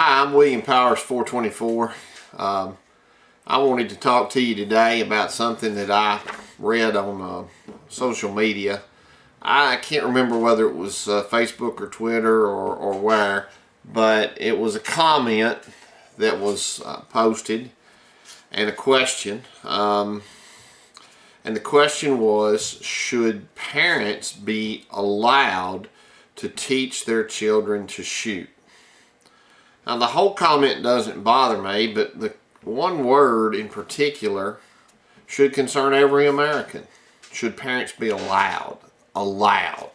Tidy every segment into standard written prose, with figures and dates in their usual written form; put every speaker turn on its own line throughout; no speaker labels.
Hi, I'm William Powers 424. I wanted to talk to you today about something that I read on social media. I can't remember whether it was Facebook or Twitter or where, but it was a comment that was posted and a question. And the question was, should parents be allowed to teach their children to shoot? Now, the whole comment doesn't bother me, but the one word in particular should concern every American. Should parents be allowed? Allowed.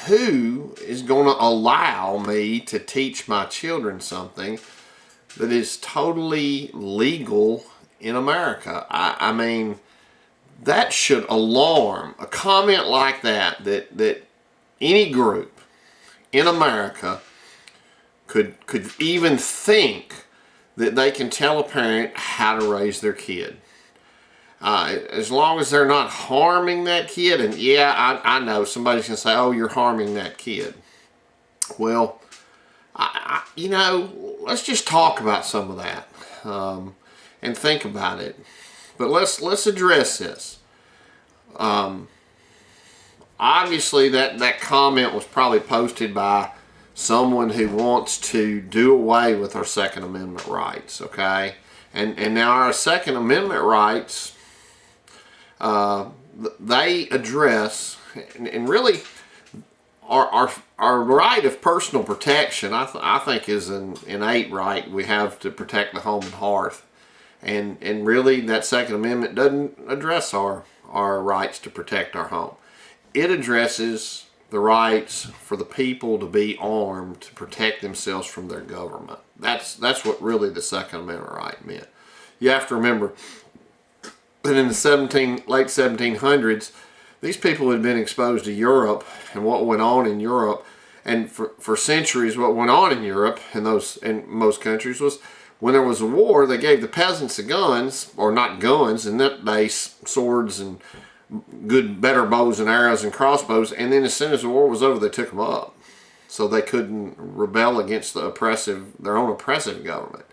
Who is going to allow me to teach my children something that is totally legal in America? I mean, that should alarm. A comment like that any group in America could even think that they can tell a parent how to raise their kid. As long as they're not harming that kid, and yeah, I know somebody's going to say, oh, you're harming that kid. Well, let's just talk about some of that and think about it. But let's address this. Obviously, that comment was probably posted by someone who wants to do away with our Second Amendment rights, okay? And now our Second Amendment rights, they address, and really our right of personal protection, I think is an innate right we have to protect the home and hearth. And really that Second Amendment doesn't address our rights to protect our home. It addresses the rights for the people to be armed to protect themselves from their government. That's what really the Second Amendment right meant. You have to remember that in the late 1700s, these people had been exposed to Europe and what went on in Europe, and for centuries what went on in Europe in most countries was when there was a war, they gave the peasants the guns, or not guns, in that days, swords and better bows and arrows and crossbows, and then as soon as the war was over, they took them up, so they couldn't rebel against their own oppressive government,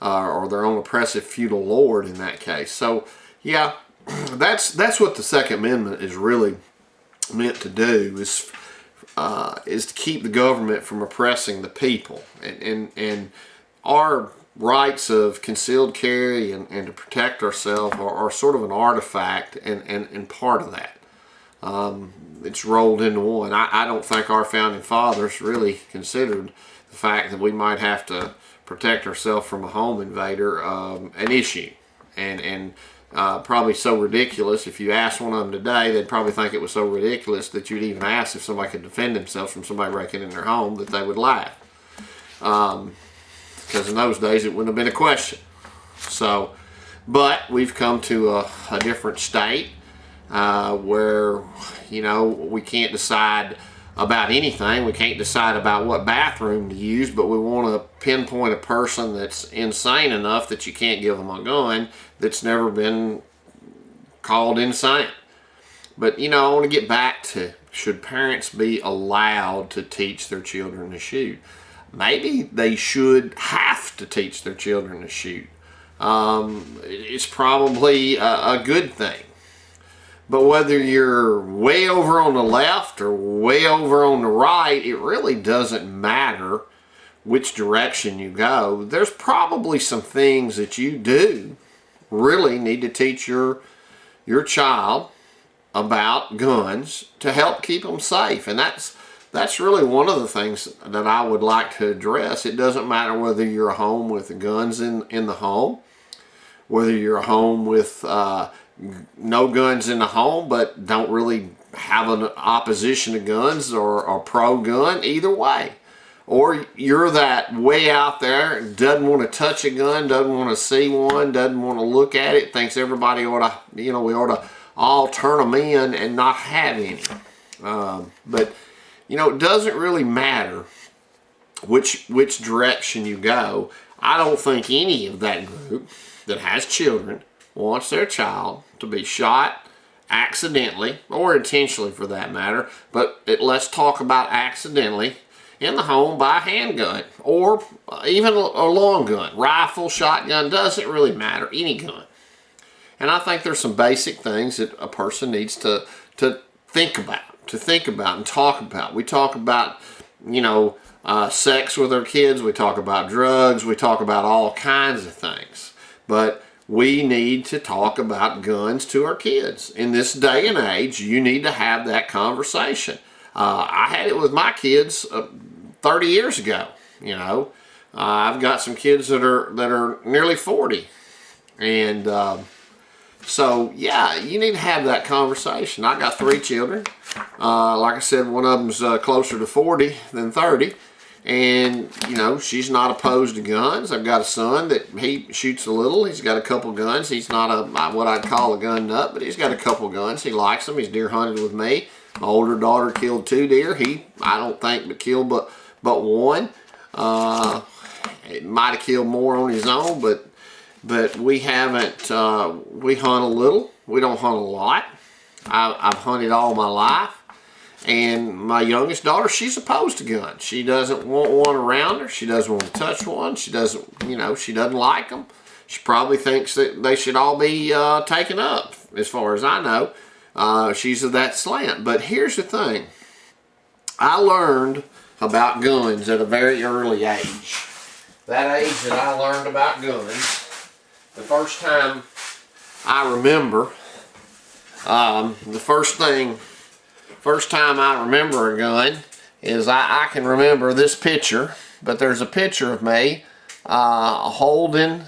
or their own oppressive feudal lord in that case. So yeah, that's what the Second Amendment is really meant to do, is to keep the government from oppressing the people, and our rights of concealed carry and to protect ourselves are sort of an artifact and part of that. It's rolled into one. I don't think our founding fathers really considered the fact that we might have to protect ourselves from a home invader an issue, and probably so ridiculous. If you ask one of them today, they'd probably think it was so ridiculous that you'd even ask if somebody could defend themselves from somebody breaking in their home, that they would laugh. Because in those days it wouldn't have been a question. So, but we've come to a different state where, we can't decide about anything. We can't decide about what bathroom to use, but we want to pinpoint a person that's insane enough that you can't give them a gun that's never been called insane. But, I want to get back to, should parents be allowed to teach their children to shoot? Maybe they should have to teach their children to shoot. It's probably a good thing. But whether you're way over on the left or way over on the right, it really doesn't matter which direction you go. There's probably some things that you do really need to teach your child about guns to help keep them safe. And that's really one of the things that I would like to address. It doesn't matter whether you're a home with guns in the home, whether you're a home with no guns in the home but don't really have an opposition to guns or pro-gun, either way. Or you're that way out there, doesn't want to touch a gun, doesn't want to see one, doesn't want to look at it, thinks everybody ought to, we ought to all turn them in and not have any. But it doesn't really matter which direction you go. I don't think any of that group that has children wants their child to be shot accidentally, or intentionally for that matter, but let's talk about accidentally, in the home, buy a handgun, or even a long gun, rifle, shotgun, doesn't really matter, any gun. And I think there's some basic things that a person needs to think about and talk about. We talk about, sex with our kids, we talk about drugs, we talk about all kinds of things. But we need to talk about guns to our kids. In this day and age, you need to have that conversation. I had it with my kids 30 years ago. I've got some kids that are nearly 40, and so yeah, you need to have that conversation. I got 3 children. Like I said, one of them's closer to 40 than 30. And, she's not opposed to guns. I've got a son that he shoots a little. He's got a couple guns. He's not what I'd call a gun nut, but he's got a couple guns. He likes them. He's deer hunted with me. My older daughter killed 2 deer. I don't think, but killed but one. It might have killed more on his own, but we haven't, we hunt a little. We don't hunt a lot. I've hunted all my life. And my youngest daughter, she's opposed to guns. She doesn't want one around her. She doesn't want to touch one. She doesn't, she doesn't like them. She probably thinks that they should all be taken up, as far as I know. She's of that slant. But here's the thing. I learned about guns at a very early age. That age that I learned about guns, the first time I remember, first time I remember a gun is I can remember this picture, but there's a picture of me holding,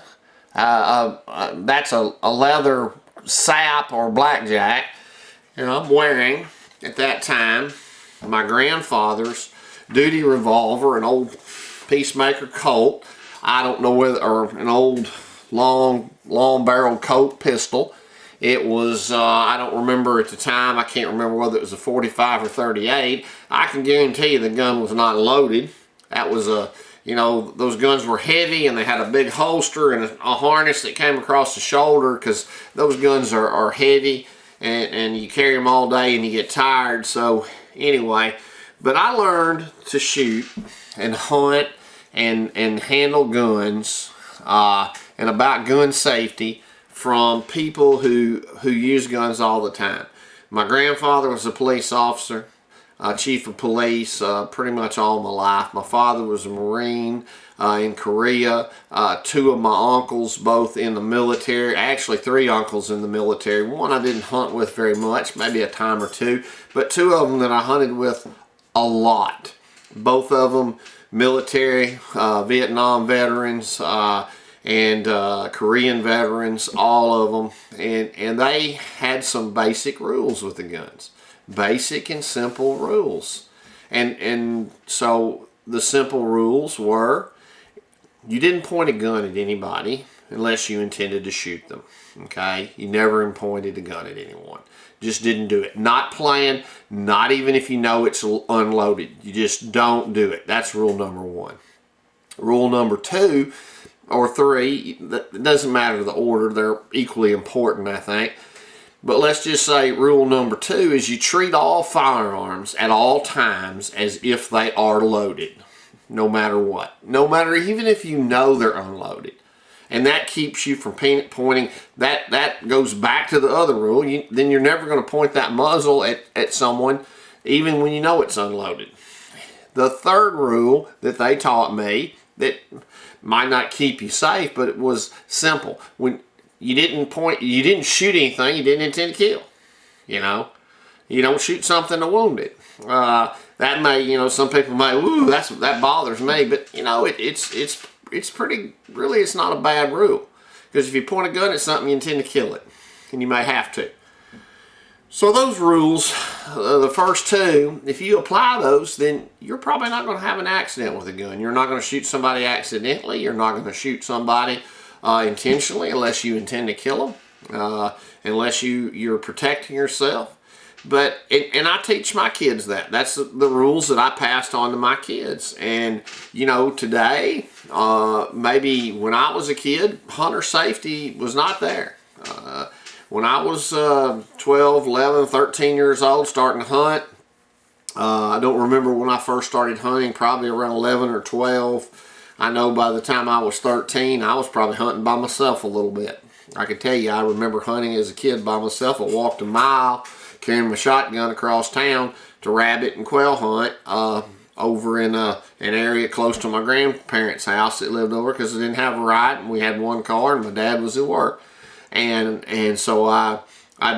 that's a leather sap or blackjack, and I'm wearing, at that time, my grandfather's duty revolver, an old Peacemaker Colt. I don't know whether, or an old long barreled Colt pistol. It was, I don't remember at the time, I can't remember whether it was a 45 or 38. I can guarantee you the gun was not loaded. That was those guns were heavy and they had a big holster and a harness that came across the shoulder, because those guns are heavy and you carry them all day and you get tired. So anyway, but I learned to shoot and hunt and handle guns and about gun safety from people who use guns all the time. My grandfather was a police officer, chief of police, pretty much all my life. My father was a Marine in Korea. 2 of my uncles, both in the military. Actually, 3 uncles in the military. One I didn't hunt with very much, maybe a time or 2, but 2 of them that I hunted with a lot. Both of them military, Vietnam veterans, and Korean veterans, all of them, and they had some basic rules with the guns, basic and simple rules, and so the simple rules were, you didn't point a gun at anybody unless you intended to shoot them. Okay, you never pointed a gun at anyone. Just didn't do it. Not playing, not even if you know it's unloaded. You just don't do it. That's rule number 1. Rule number 2 or 3, it doesn't matter the order, they're equally important, I think. But let's just say rule number 2 is you treat all firearms at all times as if they are loaded, no matter what. No matter, even if you know they're unloaded. And that keeps you from pointing, that goes back to the other rule, then you're never going to point that muzzle at someone, even when you know it's unloaded. The third rule that they taught me, that might not keep you safe, but it was simple. When you didn't shoot anything you didn't intend to kill. You don't shoot something to wound it. That may, some people may, ooh, that bothers me, but it's pretty, really it's not a bad rule. Because if you point a gun at something, you intend to kill it, and you may have to. So those rules, the first 2, if you apply those, then you're probably not going to have an accident with a gun. You're not going to shoot somebody accidentally. You're not going to shoot somebody intentionally unless you intend to kill them, unless you're protecting yourself. But and I teach my kids that. That's the rules that I passed on to my kids. And today, maybe when I was a kid, hunter safety was not there. When I was 12, 11, 13 years old, starting to hunt, I don't remember when I first started hunting, probably around 11 or 12. I know by the time I was 13, I was probably hunting by myself a little bit. I can tell you, I remember hunting as a kid by myself. I walked a mile carrying my shotgun across town to rabbit and quail hunt over in an area close to my grandparents' house that lived over, because I didn't have a ride and we had one car and my dad was at work. And so I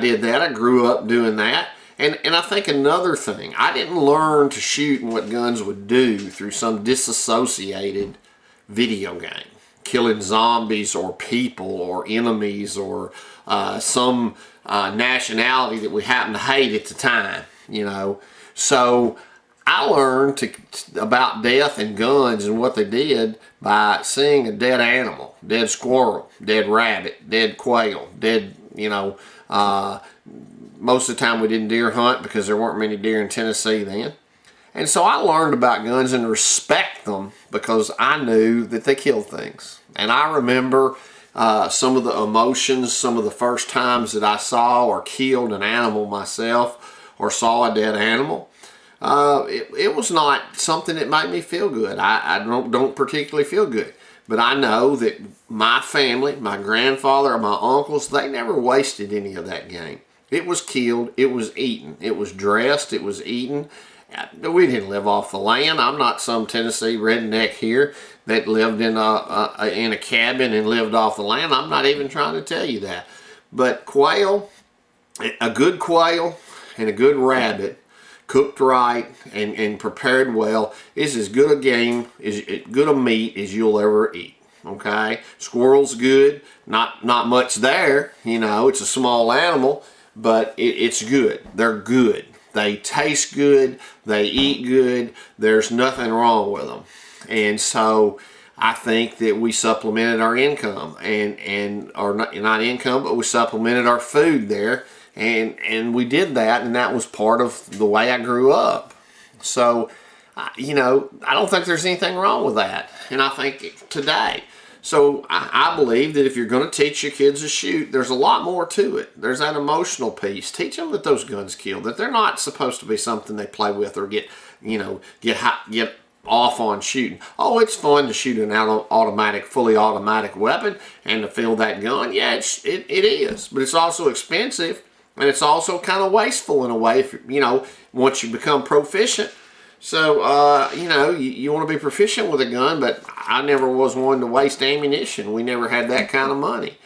did that. I grew up doing that. And I think another thing, I didn't learn to shoot and what guns would do through some disassociated video game, killing zombies or people or enemies or some nationality that we happen to hate at the time, you know. So I learned about death and guns and what they did by seeing a dead animal, dead squirrel, dead rabbit, dead quail, dead, you know, most of the time we didn't deer hunt because there weren't many deer in Tennessee then. And so I learned about guns and respect them because I knew that they killed things. And I remember some of the emotions, some of the first times that I saw or killed an animal myself or saw a dead animal. It was not something that made me feel good. I don't particularly feel good. But I know that my family, my grandfather, or my uncles, they never wasted any of that game. It was killed, it was eaten, it was dressed, it was eaten. We didn't live off the land. I'm not some Tennessee redneck here that lived in a cabin and lived off the land. I'm not even trying to tell you that. But quail, a good quail and a good rabbit, cooked right and prepared well, is as good a game, as good a meat as you'll ever eat. Okay, squirrel's good. Not much there. You know, it's a small animal, but it's good. They're good. They taste good. They eat good. There's nothing wrong with them. And so I think that we supplemented our income or not income, but we supplemented our food there. And we did that, and that was part of the way I grew up. So, you know, I don't think there's anything wrong with that. And I think today. So I believe that if you're going to teach your kids to shoot, there's a lot more to it. There's that emotional piece. Teach them that those guns kill, that they're not supposed to be something they play with or get off on shooting. Oh, it's fun to shoot an fully automatic weapon and to feel that gun. Yeah, it is, but it's also expensive and it's also kind of wasteful in a way. If once you become proficient. So, you want to be proficient with a gun, but I never was one to waste ammunition. We never had that kind of money.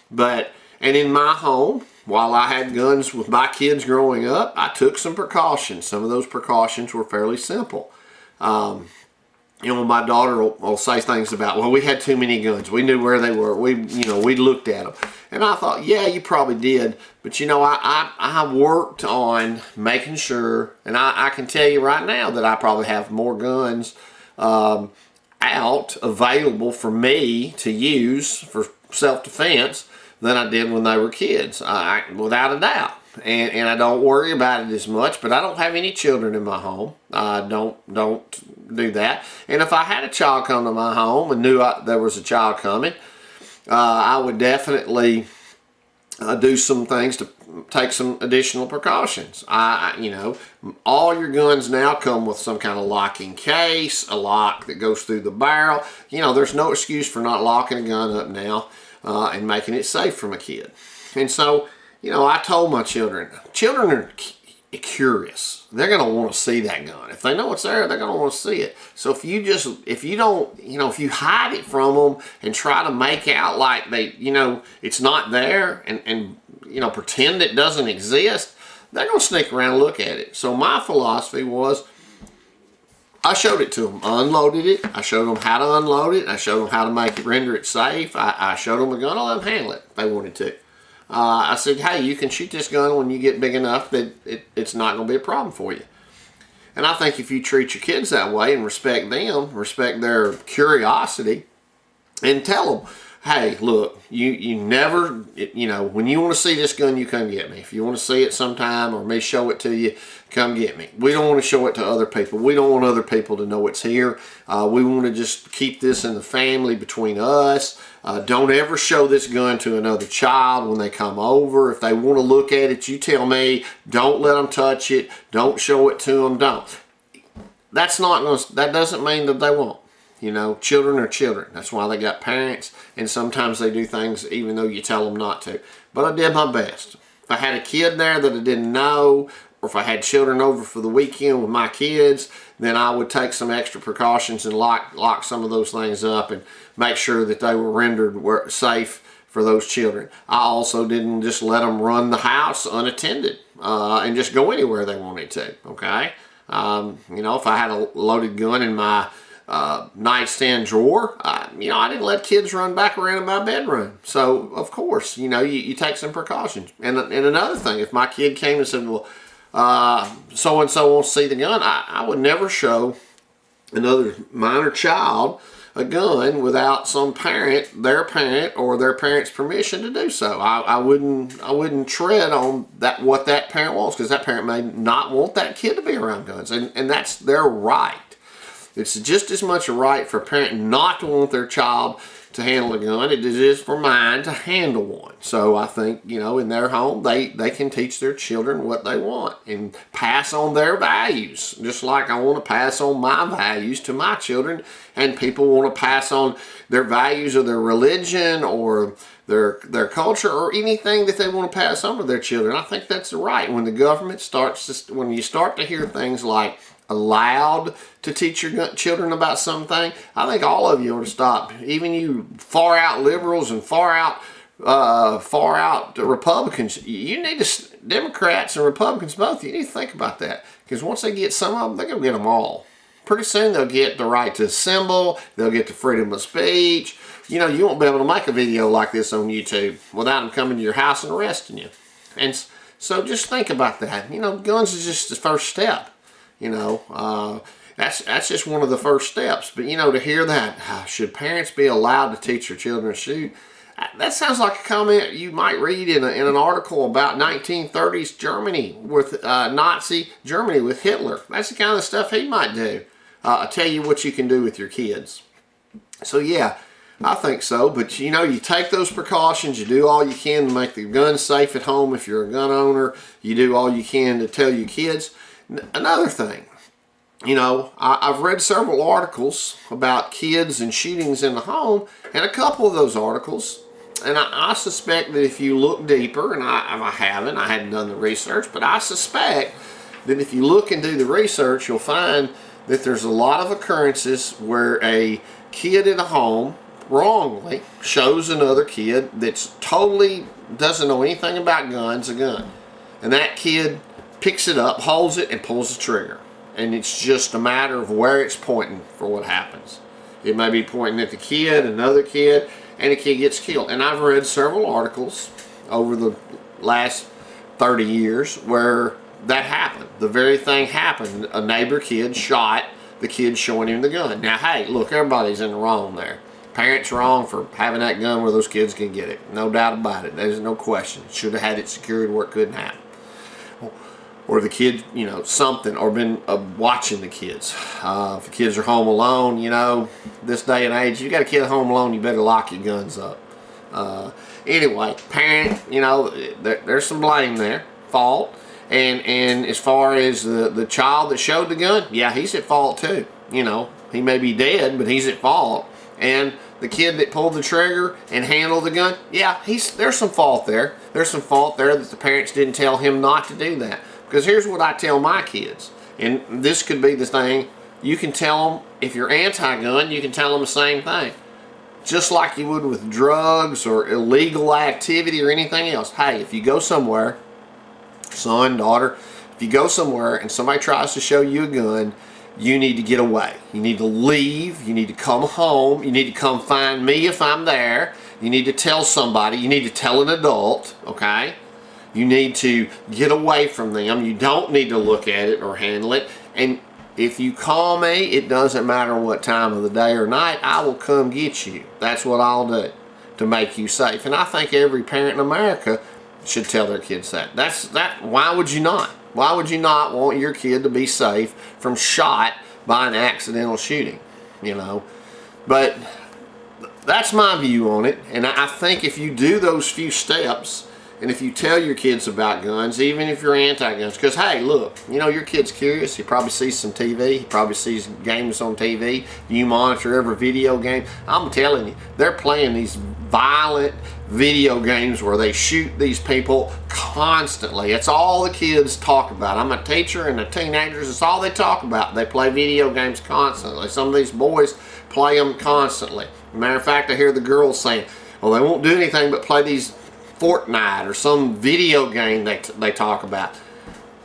And in my home, while I had guns with my kids growing up, I took some precautions. Some of those precautions were fairly simple. My daughter will say things about, well, we had too many guns. We knew where they were. We looked at them. And I thought, yeah, you probably did. But, I worked on making sure, and I can tell you right now that I probably have more guns out available for me to use for self-defense than I did when they were kids, without a doubt. And I don't worry about it as much, but I don't have any children in my home. I don't do that. And if I had a child come to my home and knew there was a child coming, I would definitely do some things to take some additional precautions. All your guns now come with some kind of locking case, a lock that goes through the barrel. There's no excuse for not locking a gun up now and making it safe from a kid. And so, I told my children are curious. They're going to want to see that gun. If they know it's there, they're going to want to see it. So if you hide it from them and try to make out like it's not there and pretend it doesn't exist, they're going to sneak around and look at it. So my philosophy was, I showed it to them, unloaded it. I showed them how to unload it. I showed them how to render it safe. I showed them the gun. I let them handle it if they wanted to. I said, hey, you can shoot this gun when you get big enough that it's not going to be a problem for you. And I think if you treat your kids that way and respect them, respect their curiosity, and tell them, hey, look, you never, when you want to see this gun, you come get me. If you want to see it sometime or me show it to you, come get me. We don't want to show it to other people. We don't want other people to know it's here. We want to just keep this in the family between us. Don't ever show this gun to another child when they come over. If they want to look at it, you tell me. Don't let them touch it. Don't show it to them. Don't. That doesn't mean that they won't. Children are children. That's why they got parents, and sometimes they do things even though you tell them not to. But I did my best. If I had a kid there that I didn't know, or if I had children over for the weekend with my kids, then I would take some extra precautions and lock some of those things up and make sure that they were rendered safe for those children. I also didn't just let them run the house unattended and just go anywhere they wanted to, okay? If I had a loaded gun in my nightstand drawer, I didn't let kids run back around in my bedroom. So of course, you take some precautions. And another thing, if my kid came and said, well, so and so wants to see the gun, I would never show another minor child a gun without some parent, their parent, or their parent's permission to do so. I wouldn't tread on what that parent wants, because that parent may not want that kid to be around guns, and that's their right. It's just as much a right for a parent not to want their child to handle a gun as it is for mine to handle one. So I think, in their home, they can teach their children what they want and pass on their values. Just like I want to pass on my values to my children, and people want to pass on their values of their religion or their culture or anything that they want to pass on to their children. I think that's the right. When the government when you start to hear things like allowed to teach your children about something, I think all of you ought to stop. Even you far out liberals and far out Republicans, you need to, Democrats and Republicans both, you need to think about that. Because once they get some of them, they're going to get them all. Pretty soon they'll get the right to assemble, they'll get the freedom of speech. You won't be able to make a video like this on YouTube without them coming to your house and arresting you. And so just think about that. Guns is just the first step. That's just one of the first steps. But to hear that, should parents be allowed to teach their children to shoot? That sounds like a comment you might read in an article about 1930s Germany with Nazi Germany with Hitler. That's the kind of stuff he might do. I'll tell you what you can do with your kids. So yeah, I think so. But you take those precautions. You do all you can to make the gun safe at home. If you're a gun owner, you do all you can to tell your kids. Another thing, I've read several articles about kids and shootings in the home, and a couple of those articles, and I suspect that if you look deeper, and I hadn't done the research, but I suspect that if you look and do the research, you'll find that there's a lot of occurrences where a kid in a home wrongly shows another kid that's totally doesn't know anything about guns a gun, and that kid picks it up, holds it, and pulls the trigger. And it's just a matter of where it's pointing for what happens. It may be pointing at the kid, another kid, and the kid gets killed. And I've read several articles over the last 30 years where that happened. The very thing happened. A neighbor kid shot the kid showing him the gun. Now, hey, look, everybody's in the wrong there. Parents wrong for having that gun where those kids can get it. No doubt about it. There's no question. Should have had it secured where it couldn't happen. Or the kid, something, or been watching the kids. If the kids are home alone, this day and age, if you got a kid home alone, you better lock your guns up. Anyway, parent, there's some blame there, fault. And as far as the child that showed the gun, yeah, he's at fault too. He may be dead, but he's at fault. And the kid that pulled the trigger and handled the gun, yeah, there's some fault there. There's some fault there that the parents didn't tell him not to do that. Because here's what I tell my kids, and this could be the thing, you can tell them, if you're anti-gun, you can tell them the same thing. Just like you would with drugs or illegal activity or anything else. Hey, if you go somewhere, son, daughter, if you go somewhere and somebody tries to show you a gun, you need to get away. You need to leave. You need to come home. You need to come find me if I'm there. You need to tell somebody. You need to tell an adult, okay? You need to get away from them. You don't need to look at it or handle it. And if you call me, it doesn't matter what time of the day or night, I will come get you. That's what I'll do. to make you safe. And I think every parent in America should tell their kids that. Why would you not? Why would you not want your kid to be safe from shot by an accidental shooting? You know, but that's my view on it. And I think if you do those few steps, and if you tell your kids about guns, even if you're anti-guns, because hey, look, you know, your kid's curious. He probably sees some TV. He probably sees games on TV. You monitor every video game. I'm telling you, they're playing these violent video games where they shoot these people constantly. It's all the kids talk about. I'm a teacher, and the teenagers, it's all they talk about. They play video games constantly. Some of these boys play them constantly. Matter of fact, I hear the girls saying, well, they won't do anything but play these Fortnite or some video game they talk about,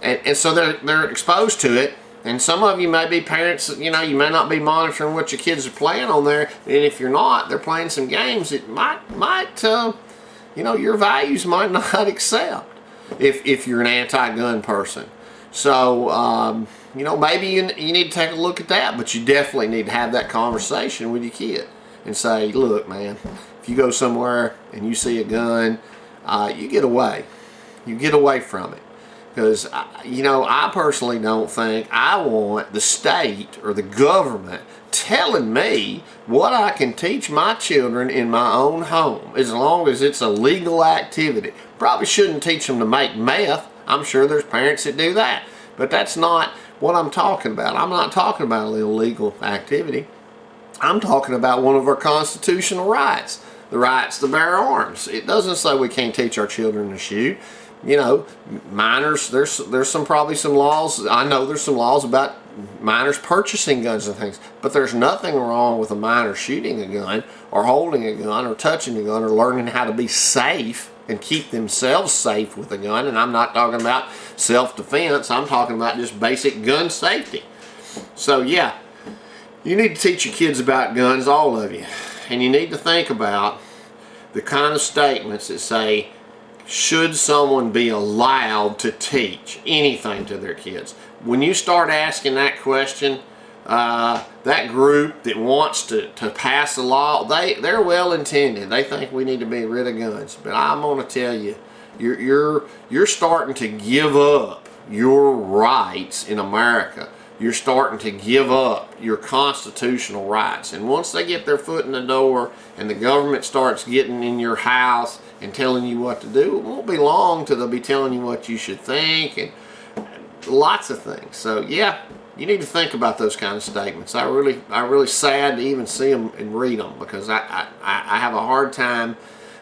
and so they're exposed to it. And some of you may be parents, you know, you may not be monitoring what your kids are playing on there, and if you're not, they're playing some games it might you know, your values might not accept if you're an anti-gun person. So you know, maybe you need to take a look at that, but you definitely need to have that conversation with your kid and say, look, man, if you go somewhere and you see a gun, you get away. You get away from it. Because, you know, I personally don't think I want the state or the government telling me what I can teach my children in my own home, as long as it's a legal activity. Probably shouldn't teach them to make meth. I'm sure there's parents that do that. But that's not what I'm talking about. I'm not talking about an illegal activity. I'm talking about one of our constitutional rights. The rights to bear arms. It doesn't say we can't teach our children to shoot. You know, minors, there's probably some laws. I know there's some laws about minors purchasing guns and things, but there's nothing wrong with a minor shooting a gun or holding a gun or touching a gun or learning how to be safe and keep themselves safe with a gun. And I'm not talking about self-defense. I'm talking about just basic gun safety. So yeah, you need to teach your kids about guns, all of you. And you need to think about the kind of statements that say, should someone be allowed to teach anything to their kids? When you start asking that question, that group that wants to pass a law, they're well intended. They think we need to be rid of guns. But I'm going to tell you, you're starting to give up your rights in America. You're starting to give up your constitutional rights. And once they get their foot in the door and the government starts getting in your house and telling you what to do, it won't be long till they'll be telling you what you should think and lots of things. So yeah, you need to think about those kind of statements. I'm really sad to even see them and read them, because I have a hard time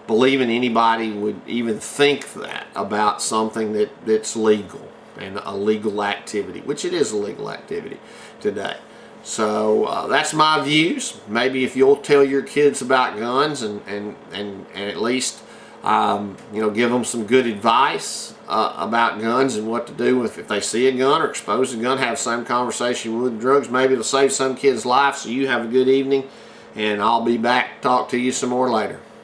believing anybody would even think that about something that's legal and a legal activity, which it is a legal activity today. So that's my views. Maybe if you'll tell your kids about guns and at least you know, give them some good advice about guns and what to do if they see a gun or expose a gun, have some conversation with drugs. Maybe it'll save some kid's life. So you have a good evening, and I'll be back to talk to you some more later.